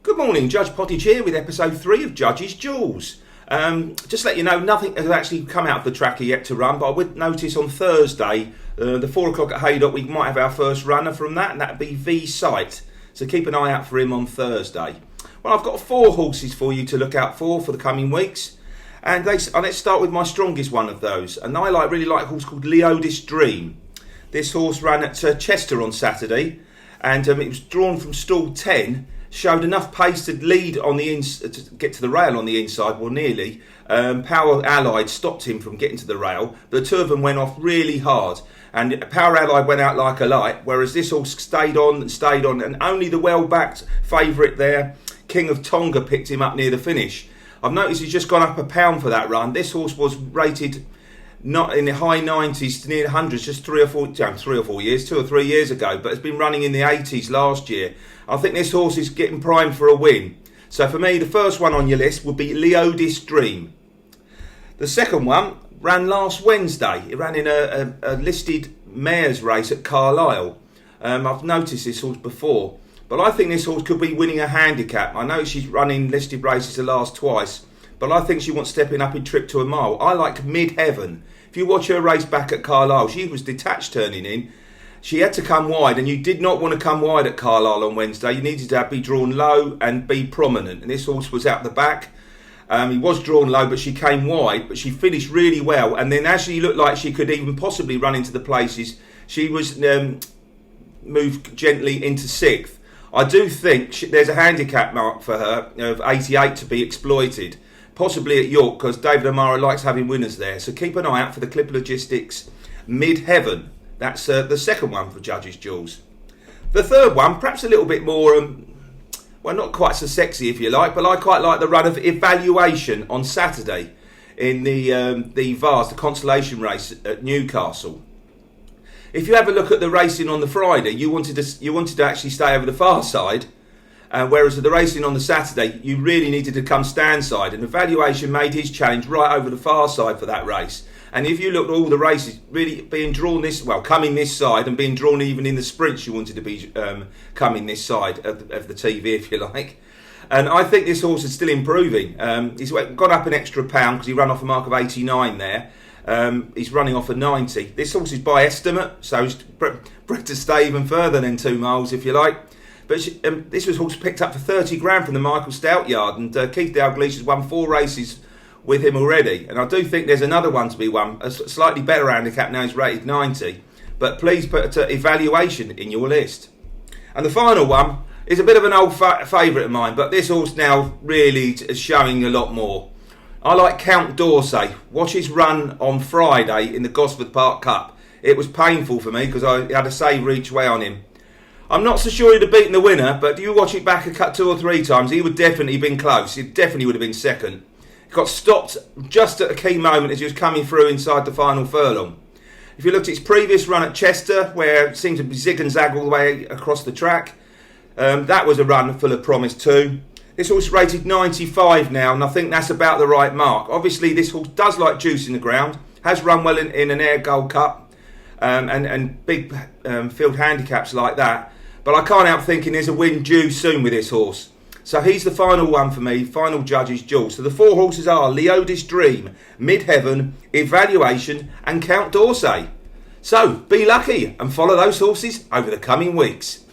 Good morning, Judge Pottage here with episode 3 of Judge's Jewels. Just let you know, nothing has actually come out of the tracker yet to run, but I would notice on Thursday, the 4 o'clock at Haydock, we might have our first runner from that, and that'd be V Sight. So keep an eye out for him on Thursday. Well, I've got 4 horses for you to look out for the coming weeks. And let's start with my strongest one of those. And I really like a horse called Leodis Dream. This horse ran at Chester on Saturday, and it was drawn from stall 10. Showed enough pace to lead on the to get to the rail on the inside, well nearly. Power Allied stopped him from getting to the rail. The two of them went off really hard, and Power Allied went out like a light, whereas this horse stayed on, and only the well-backed favourite there, King of Tonga, picked him up near the finish. I've noticed he's just gone up a pound for that run. This horse was rated not in the high 90s to near 100s just 2 or 3 years ago, but it's been running in the 80s last year. I think this horse is getting primed for a win. So for me, the first one on your list would be Leodis Dream. The second one ran last Wednesday. It ran in a listed mares race at Carlisle. I've noticed this horse before, but I think this horse could be winning a handicap. I know she's running listed races the last twice, but I think she wants stepping up in trip to a mile. I like Mid-Heaven. If you watch her race back at Carlisle, she was detached turning in. She had to come wide, and you did not want to come wide at Carlisle on Wednesday. You needed to be drawn low and be prominent. And this horse was out the back. He was drawn low, but she came wide. But she finished really well. And then as she looked like she could even possibly run into the places, she was moved gently into 6th. I do think there's a handicap mark for her of 88 to be exploited. Possibly at York, because David O'Mara likes having winners there. So keep an eye out for the Clipper Logistics Mid-Heaven. That's the second one for Judge's Jewels. The third one, perhaps a little bit more, well, not quite so sexy if you like, but I quite like the run of Evaluation on Saturday in the Vase, the consolation race at Newcastle. If you have a look at the racing on the Friday, you wanted to actually stay over the far side. Whereas the racing on the Saturday, you really needed to come stand side, and Evaluation made his challenge right over the far side for that race. And if you look at all the races, really being drawn coming this side, and being drawn even in the sprints, you wanted to be coming this side of the TV, if you like. And I think this horse is still improving. He's got up an extra pound because he ran off a mark of 89 there. He's running off a 90. This horse is by estimate, so he's bred to stay even further than 2 miles, if you like. But this was horse picked up for 30 grand from the Michael Stout yard, and Keith Dalglish has won 4 races with him already. And I do think there's another one to be won, a slightly better handicap now, is rated 90. But please put Evaluation in your list. And the final one is a bit of an old favourite of mine, but this horse now really is showing a lot more. I like Count D'Orsay. Watch his run on Friday in the Gosford Park Cup. It was painful for me because I had a save each way on him. I'm not so sure he'd have beaten the winner, but you watch it back 2 or 3 times, he would definitely have been close. He definitely would have been second. He got stopped just at a key moment as he was coming through inside the final furlong. If you looked at his previous run at Chester, where it seemed to be zig and zag all the way across the track, that was a run full of promise too. This horse is rated 95 now, and I think that's about the right mark. Obviously, this horse does like juice in the ground, has run well in an Air Gold Cup, and big field handicaps like that. But I can't help thinking there's a win due soon with this horse. So he's the final one for me, final Judge's Jewels. So the 4 horses are Leodis Dream, Mid-Heaven, Evaluation and Count D'Orsay. So be lucky and follow those horses over the coming weeks.